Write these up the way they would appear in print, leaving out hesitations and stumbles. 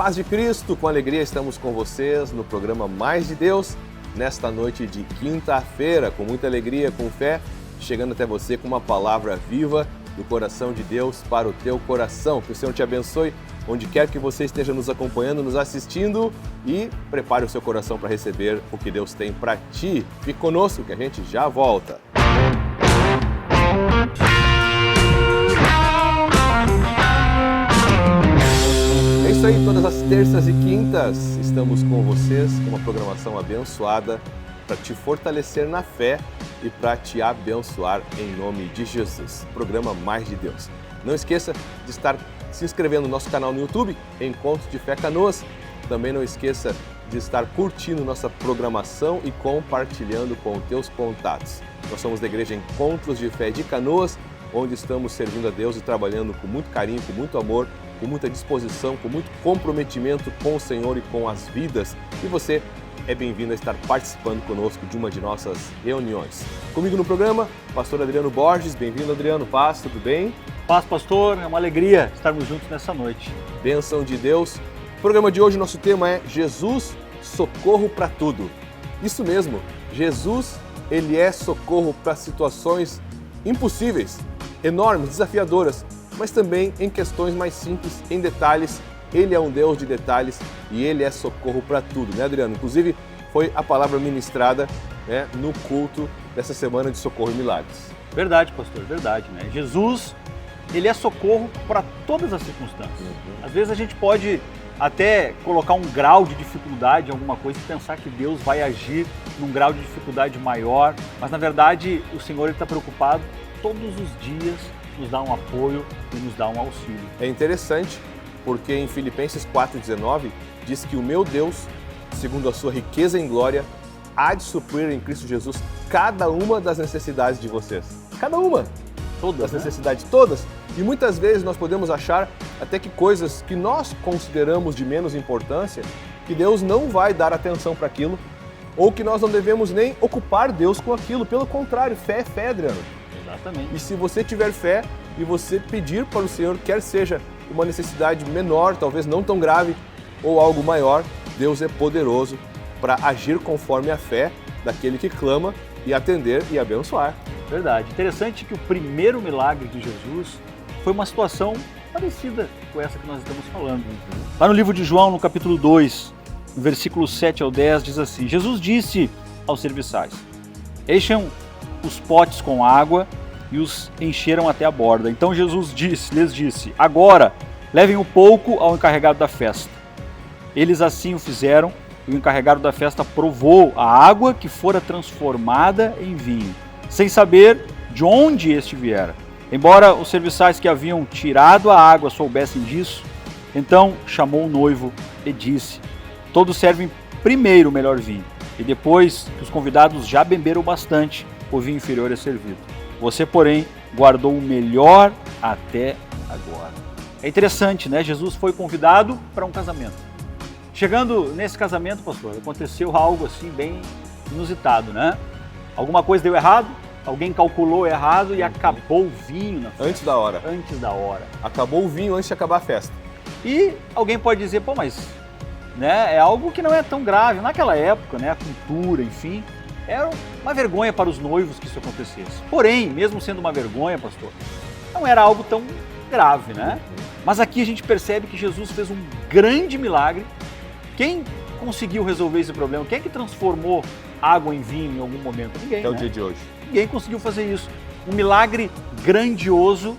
paz de Cristo, com alegria estamos com vocês no programa Mais de Deus, nesta noite de quinta-feira, com muita alegria, com fé, chegando até você com uma palavra viva do coração de Deus para o teu coração. Que o Senhor te abençoe, onde quer que você esteja nos acompanhando, nos assistindo, e prepare o seu coração para receber o que Deus tem para ti. Fique conosco que a gente já volta. É isso aí, todas as terças e quintas estamos com vocês com uma programação abençoada para te fortalecer na fé e para te abençoar em nome de Jesus. Programa Mais de Deus. Não esqueça de estar se inscrevendo no nosso canal no YouTube, Encontros de Fé Canoas. Também não esqueça de estar curtindo nossa programação e compartilhando com teus contatos. Nós somos da Igreja Encontros de Fé de Canoas, onde estamos servindo a Deus e trabalhando com muito carinho, com muito amor, com muita disposição, com muito comprometimento com o Senhor e com as vidas. E você é bem-vindo a estar participando conosco de uma de nossas reuniões. Comigo no programa, pastor Adriano Borges. Bem-vindo, Adriano. Paz, tudo bem? Paz, pastor. É uma alegria estarmos juntos nessa noite. Bênção de Deus. No programa de hoje, nosso tema é Jesus, socorro para tudo. Isso mesmo, Jesus, ele é socorro para situações impossíveis, enormes, desafiadoras, mas também em questões mais simples, em detalhes. Ele é um Deus de detalhes e Ele é socorro para tudo, né, Adriano? Inclusive, foi a palavra ministrada, né, no culto dessa semana de Socorro e Milagres. Verdade, pastor, verdade, né? Jesus, Ele é socorro para todas as circunstâncias. Às vezes a gente pode até colocar um grau de dificuldade em alguma coisa e pensar que Deus vai agir num grau de dificuldade maior, mas na verdade o Senhor está preocupado todos os dias nos dá um apoio e nos dá um auxílio. É interessante porque em Filipenses 4,19 diz que o meu Deus, segundo a sua riqueza em glória, há de suprir em Cristo Jesus cada uma das necessidades de vocês. Cada uma! Todas, das necessidades, todas. E muitas vezes nós podemos achar até que coisas que nós consideramos de menos importância, que Deus não vai dar atenção para aquilo, ou que nós não devemos nem ocupar Deus com aquilo. Pelo contrário, fé é fé, Adriano. Exatamente. E se você tiver fé e você pedir para o Senhor, quer seja uma necessidade menor, talvez não tão grave, ou algo maior, Deus é poderoso para agir conforme a fé daquele que clama e atender e abençoar. Verdade. Interessante que o primeiro milagre de Jesus foi uma situação parecida com essa que nós estamos falando. Lá no livro de João, no capítulo 2, no versículo 7 ao 10, diz assim: Jesus disse aos serviçais: encham os potes com água, e os encheram até a borda. Então Jesus lhes disse: agora levem um pouco ao encarregado da festa. Eles assim o fizeram, e o encarregado da festa provou a água que fora transformada em vinho, sem saber de onde este viera. Embora os serviçais que haviam tirado a água soubessem disso, então chamou o noivo e disse: todos servem primeiro o melhor vinho, e depois que os convidados já beberam bastante, o vinho inferior é servido. Você, porém, guardou o melhor até agora. É interessante, né? Jesus foi convidado para um casamento. Chegando nesse casamento, pastor, aconteceu algo assim bem inusitado, né? Alguma coisa deu errado, alguém calculou errado e acabou o vinho na festa. Antes da hora. Antes da hora. Acabou o vinho antes de acabar a festa. E alguém pode dizer, pô, mas né, é algo que não é tão grave. Naquela época, né, a cultura, enfim, era uma vergonha para os noivos que isso acontecesse. Porém, mesmo sendo uma vergonha, pastor, não era algo tão grave, né? Mas aqui a gente percebe que Jesus fez um grande milagre. Quem conseguiu resolver esse problema? Quem é que transformou água em vinho em algum momento? Ninguém, Até o né? dia de hoje. Ninguém conseguiu fazer isso. Um milagre grandioso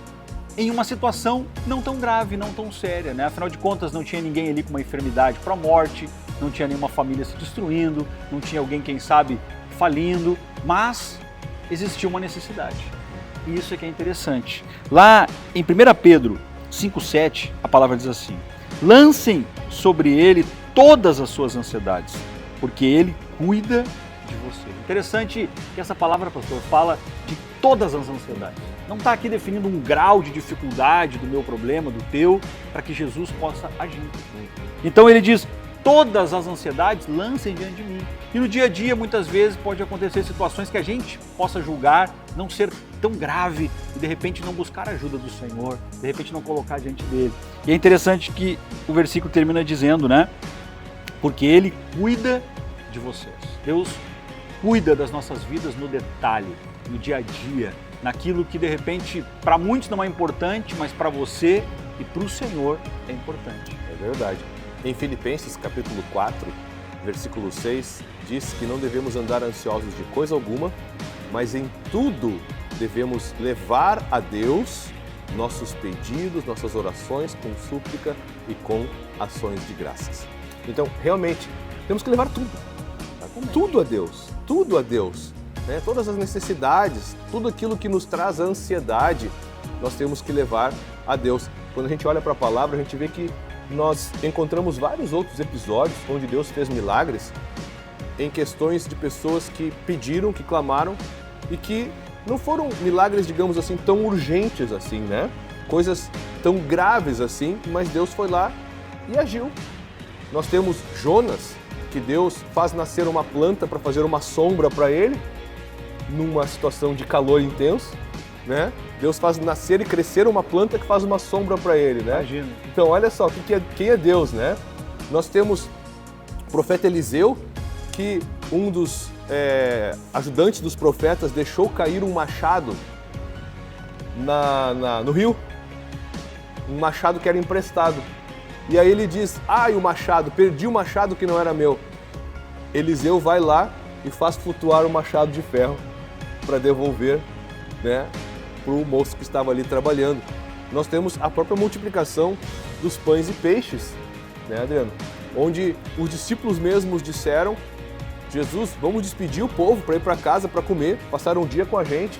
em uma situação não tão grave, não tão séria, né? Afinal de contas, não tinha ninguém ali com uma enfermidade para a morte, não tinha nenhuma família se destruindo, não tinha alguém, quem sabe, falindo, mas existia uma necessidade. E isso é que é interessante. Lá em 1 Pedro 5,7, a palavra diz assim: lancem sobre ele todas as suas ansiedades, porque ele cuida de você. Interessante que essa palavra, pastor, fala de todas as ansiedades. Não está aqui definindo um grau de dificuldade do meu problema, do teu, para que Jesus possa agir. Então ele diz: todas as ansiedades lancem diante de mim. E no dia a dia, muitas vezes, pode acontecer situações que a gente possa julgar não ser tão grave e de repente não buscar a ajuda do Senhor, de repente não colocar diante dele. E é interessante que o versículo termina dizendo, né? Porque ele cuida de vocês. Deus cuida das nossas vidas no detalhe, no dia a dia, naquilo que de repente para muitos não é importante, mas para você e para o Senhor é importante. É verdade. Em Filipenses capítulo 4, versículo 6, diz que não devemos andar ansiosos de coisa alguma, mas em tudo devemos levar a Deus nossos pedidos, nossas orações com súplica e com ações de graças. Então, realmente, temos que levar tudo. Tudo a Deus, tudo a Deus. Né? Todas as necessidades, tudo aquilo que nos traz ansiedade, nós temos que levar a Deus. Quando a gente olha para a palavra, a gente vê que nós encontramos vários outros episódios onde Deus fez milagres em questões de pessoas que pediram, que clamaram e que não foram milagres, digamos assim, tão urgentes assim, né? Coisas tão graves assim, mas Deus foi lá e agiu. Nós temos Jonas, que Deus faz nascer uma planta para fazer uma sombra para ele, numa situação de calor intenso, né? Deus faz nascer e crescer uma planta que faz uma sombra para ele, né? Imagina. Então, olha só, quem é Deus, né? Nós temos o profeta Eliseu, que um dos ajudantes dos profetas deixou cair um machado no rio, um machado que era emprestado. E aí ele diz, o machado, perdi o machado que não era meu. Eliseu vai lá e faz flutuar o machado de ferro para devolver, né, para o moço que estava ali trabalhando. Nós temos a própria multiplicação dos pães e peixes, né, Adriano? Onde os discípulos mesmos disseram, Jesus, vamos despedir o povo para ir para casa para comer, passar um dia com a gente.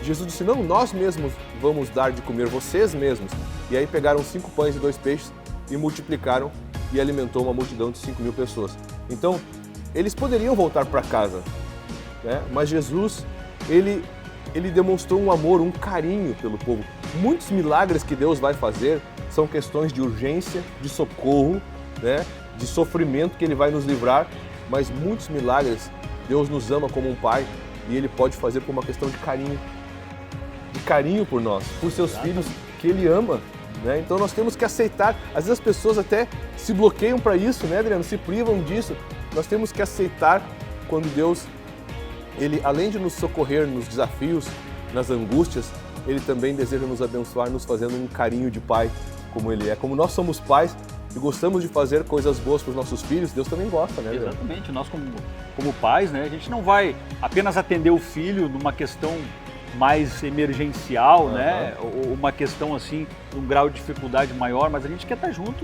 Jesus disse, não, nós mesmos vamos dar de comer, vocês mesmos. E aí pegaram 5 pães e 2 peixes e multiplicaram e alimentou uma multidão de 5.000 pessoas. Então, eles poderiam voltar para casa, né? Mas Jesus, ele demonstrou um amor, um carinho pelo povo. Muitos milagres que Deus vai fazer são questões de urgência, de socorro, né? De sofrimento que Ele vai nos livrar, mas muitos milagres Deus nos ama como um pai e Ele pode fazer por uma questão de carinho por nós, por seus filhos que Ele ama. Né? Então nós temos que aceitar, às vezes as pessoas até se bloqueiam para isso, né, Adriano? Se privam disso. Nós temos que aceitar quando Deus, Ele, além de nos socorrer nos desafios, nas angústias, Ele também deseja nos abençoar, nos fazendo um carinho de pai, como Ele é. Como nós somos pais e gostamos de fazer coisas boas para os nossos filhos, Deus também gosta, né, Adriano? Exatamente. Nós como pais, né, a gente não vai apenas atender o filho numa questão mais emergencial, né? Ou uma questão assim, um grau de dificuldade maior, mas a gente quer estar junto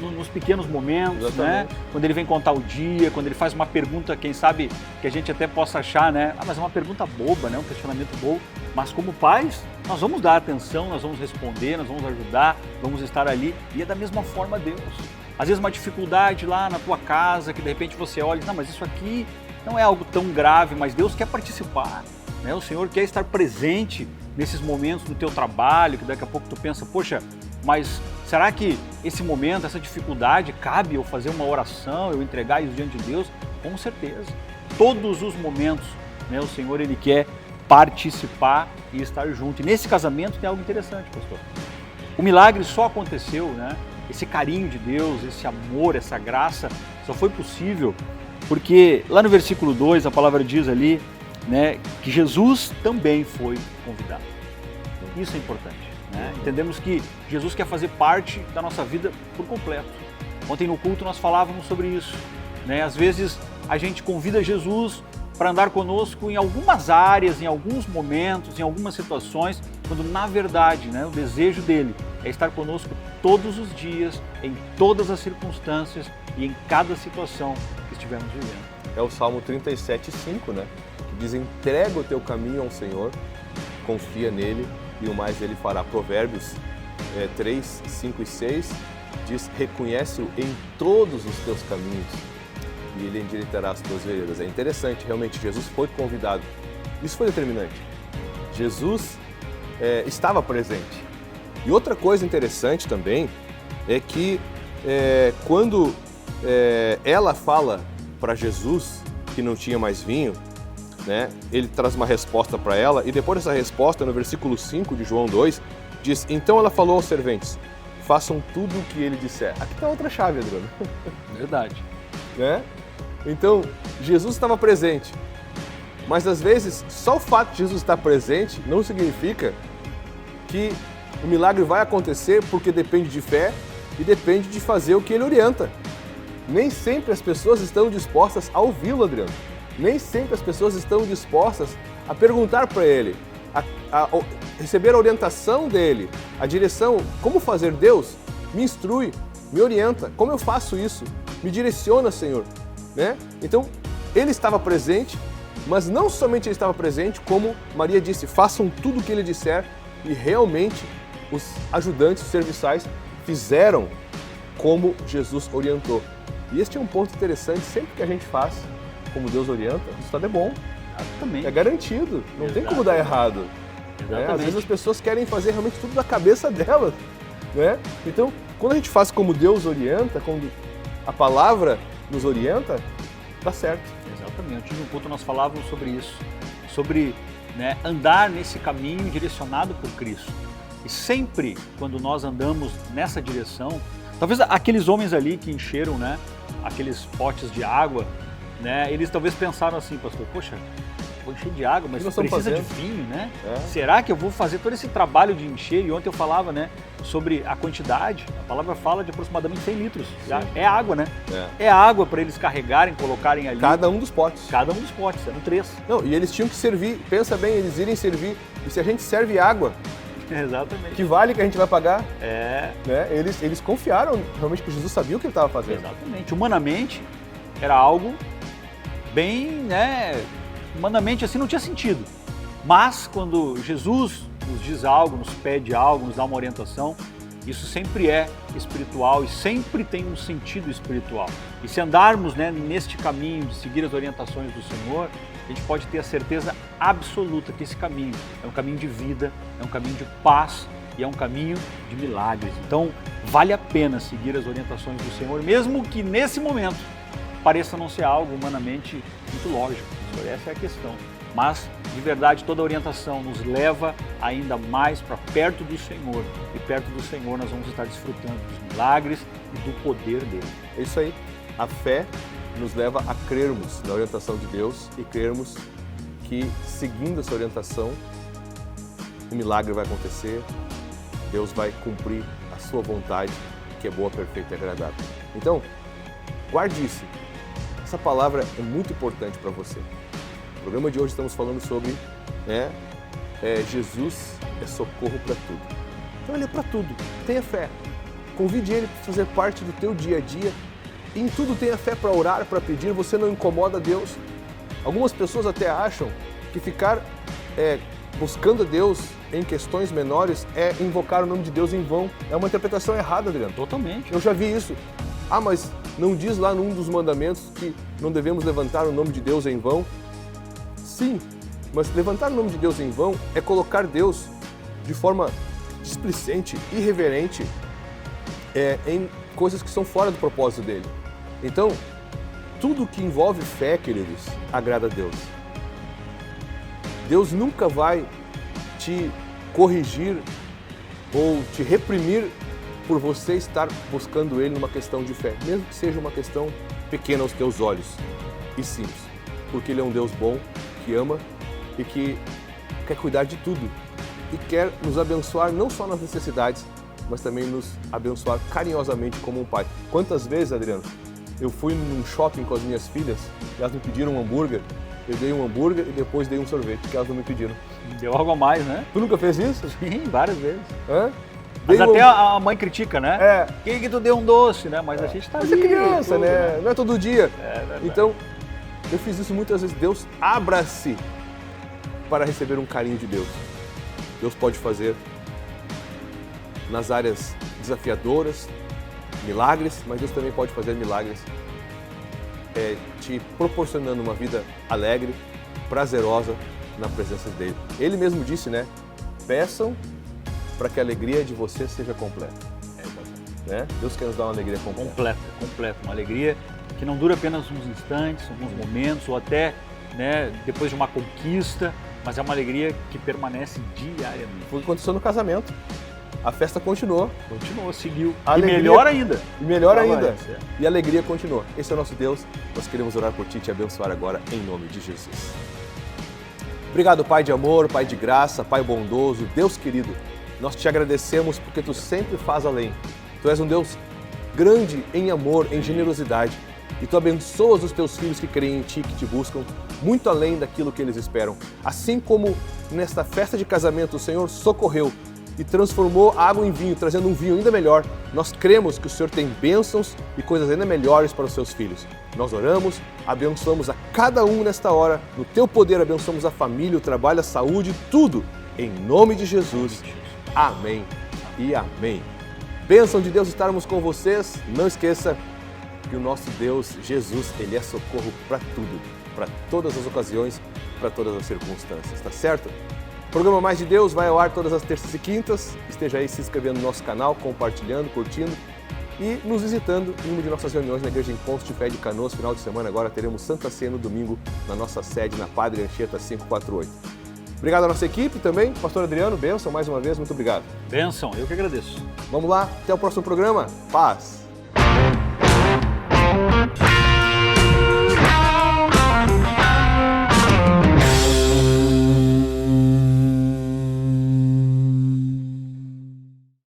nos pequenos momentos, exatamente, né? Quando ele vem contar o dia, quando ele faz uma pergunta, quem sabe que a gente até possa achar, né? Mas é uma pergunta boba, né? Um questionamento bobo. Mas como pais, nós vamos dar atenção, nós vamos responder, nós vamos ajudar, vamos estar ali. E é da mesma forma Deus. Às vezes uma dificuldade lá na tua casa, que de repente você olha e diz, não, mas isso aqui não é algo tão grave, mas Deus quer participar. Né? O Senhor quer estar presente nesses momentos no teu trabalho, que daqui a pouco tu pensa, poxa, mas será que esse momento, essa dificuldade, cabe eu fazer uma oração, eu entregar isso diante de Deus? Com certeza. Todos os momentos, né, o Senhor, Ele quer participar e estar junto. E nesse casamento tem algo interessante, pastor. O milagre só aconteceu, né? Esse carinho de Deus, esse amor, essa graça, só foi possível porque lá no versículo 2, a palavra diz ali, né, que Jesus também foi convidado. Isso é importante. Né? Entendemos que Jesus quer fazer parte da nossa vida por completo. Ontem no culto nós falávamos sobre isso. Né? Às vezes a gente convida Jesus para andar conosco em algumas áreas, em alguns momentos, em algumas situações, quando na verdade, né, o desejo dele é estar conosco todos os dias, em todas as circunstâncias e em cada situação que estivermos vivendo. É o Salmo 37:5, né? Diz, entrega o teu caminho ao Senhor, confia nele e o mais ele fará. Provérbios 3, 5 e 6 diz, reconhece-o em todos os teus caminhos e ele endireitará as tuas veredas. É interessante, realmente, Jesus foi convidado. Isso foi determinante. Jesus estava presente. E outra coisa interessante também é que quando ela fala para Jesus que não tinha mais vinho, né, ele traz uma resposta para ela, e depois dessa resposta, no versículo 5 de João 2, diz: então ela falou aos serventes, façam tudo o que ele disser. Aqui está outra chave, Adriano. Verdade. Né? Então, Jesus estava presente, mas às vezes, só o fato de Jesus estar presente não significa que o milagre vai acontecer, porque depende de fé e depende de fazer o que ele orienta. Nem sempre as pessoas estão dispostas a ouvi-lo, Adriano. Nem sempre as pessoas estão dispostas a perguntar para ele, a receber a orientação dele, a direção, como fazer. Deus, me instrui, me orienta, como eu faço isso? Me direciona, Senhor. Né? Então, ele estava presente, mas não somente ele estava presente, como Maria disse, façam tudo o que ele disser, e realmente os ajudantes, os serviçais, fizeram como Jesus orientou. E este é um ponto interessante, sempre que a gente faz como Deus orienta, o resultado é bom. Exatamente. É garantido, não tem como dar errado. Né? Às vezes as pessoas querem fazer realmente tudo da cabeça delas. Né? Então, quando a gente faz como Deus orienta, quando a palavra nos orienta, dá certo. Exatamente. No culto nós falávamos sobre isso, sobre, né, andar nesse caminho direcionado por Cristo. E sempre quando nós andamos nessa direção, talvez aqueles homens ali que encheram, né, aqueles potes de água, né, eles talvez pensaram assim, pastor, poxa, vou encher de água, mas precisa de vinho, né? Será que eu vou fazer todo esse trabalho de encher? E ontem eu falava, né, sobre a quantidade. A palavra fala de aproximadamente 100 litros. É água, né? É água para eles carregarem, colocarem ali. Cada um dos potes. Cada um dos potes, eram 3. Não, e eles tinham que servir, pensa bem, eles irem servir. E se a gente serve água, exatamente, que vale que a gente vai pagar? Né? Eles confiaram realmente que Jesus sabia o que ele estava fazendo. Exatamente. Humanamente, era algo bem, né, humanamente assim não tinha sentido. Mas quando Jesus nos diz algo, nos pede algo, nos dá uma orientação, isso sempre é espiritual e sempre tem um sentido espiritual. E se andarmos, né, neste caminho de seguir as orientações do Senhor, a gente pode ter a certeza absoluta que esse caminho é um caminho de vida, é um caminho de paz e é um caminho de milagres. Então, vale a pena seguir as orientações do Senhor, mesmo que nesse momento pareça não ser algo humanamente muito lógico. Essa é a questão. Mas, de verdade, toda a orientação nos leva ainda mais para perto do Senhor. E perto do Senhor nós vamos estar desfrutando dos milagres e do poder dele. É isso aí. A fé nos leva a crermos na orientação de Deus e crermos que, seguindo essa orientação, o milagre vai acontecer, Deus vai cumprir a sua vontade, que é boa, perfeita e agradável. Então, guarde isso. Essa palavra é muito importante para você. No programa de hoje estamos falando sobre Jesus é socorro para tudo. Então ele é para tudo. Tenha fé. Convide ele para fazer parte do teu dia a dia. E em tudo tenha fé para orar, para pedir. Você não incomoda Deus. Algumas pessoas até acham que ficar buscando a Deus em questões menores é invocar o nome de Deus em vão. É uma interpretação errada, Adriano. Totalmente. Eu já vi isso. Ah, mas não diz lá num dos mandamentos que não devemos levantar o nome de Deus em vão? Sim, mas levantar o nome de Deus em vão é colocar Deus de forma displicente, irreverente, em coisas que são fora do propósito dele. Então, tudo que envolve fé, queridos, agrada a Deus. Deus nunca vai te corrigir ou te reprimir por você estar buscando Ele numa questão de fé, mesmo que seja uma questão pequena aos teus olhos e simples, porque Ele é um Deus bom, que ama e que quer cuidar de tudo e quer nos abençoar não só nas necessidades, mas também nos abençoar carinhosamente como um pai. Quantas vezes, Adriano, eu fui num shopping com as minhas filhas, elas me pediram um hambúrguer, eu dei um hambúrguer e depois dei um sorvete, porque elas não me pediram. Deu algo a mais, né? Tu nunca fez isso? Sim, várias vezes. Hã? Mas até a mãe critica, né? Quem que tu deu um doce, né? Mas a gente tá ali. Mas é criança, tudo, né? Não é todo dia. Verdade. Então, eu fiz isso muitas vezes. Deus, abra-se para receber um carinho de Deus. Deus pode fazer nas áreas desafiadoras, milagres, mas Deus também pode fazer milagres te proporcionando uma vida alegre, prazerosa na presença dele. Ele mesmo disse, né? Peçam para que a alegria de você seja completa. Né? Deus quer nos dar uma alegria completa. Completa. Uma alegria que não dura apenas uns instantes, alguns momentos, ou até né, depois de uma conquista, mas é uma alegria que permanece diariamente. Foi o que aconteceu no casamento. A festa continuou. Continuou, seguiu. Alegria, e melhor ainda. E melhor Tá ainda. mais, é. E a alegria continuou. Esse é o nosso Deus. Nós queremos orar por ti e te abençoar agora, em nome de Jesus. Obrigado, Pai de amor, Pai de graça, Pai bondoso, Deus querido. Nós te agradecemos porque tu sempre faz além. Tu és um Deus grande em amor, em generosidade. E tu abençoas os teus filhos que creem em ti, que te buscam, muito além daquilo que eles esperam. Assim como nesta festa de casamento o Senhor socorreu e transformou a água em vinho, trazendo um vinho ainda melhor, nós cremos que o Senhor tem bênçãos e coisas ainda melhores para os seus filhos. Nós oramos, abençoamos a cada um nesta hora, no teu poder abençoamos a família, o trabalho, a saúde, tudo, em nome de Jesus. Amém e amém. Bênção de Deus estarmos com vocês. Não esqueça que o nosso Deus, Jesus, Ele é socorro para tudo, para todas as ocasiões, para todas as circunstâncias, tá certo? O programa Mais de Deus vai ao ar todas as terças e quintas. Esteja aí se inscrevendo no nosso canal, compartilhando, curtindo e nos visitando em uma de nossas reuniões na Igreja Encontro de Fé de Canoas. Final de semana agora teremos Santa Ceia no domingo na nossa sede na Padre Anchieta 548. Obrigado à nossa equipe também. Pastor Adriano, bênção mais uma vez, muito obrigado. Bênção, eu que agradeço. Vamos lá, até o próximo programa. Paz!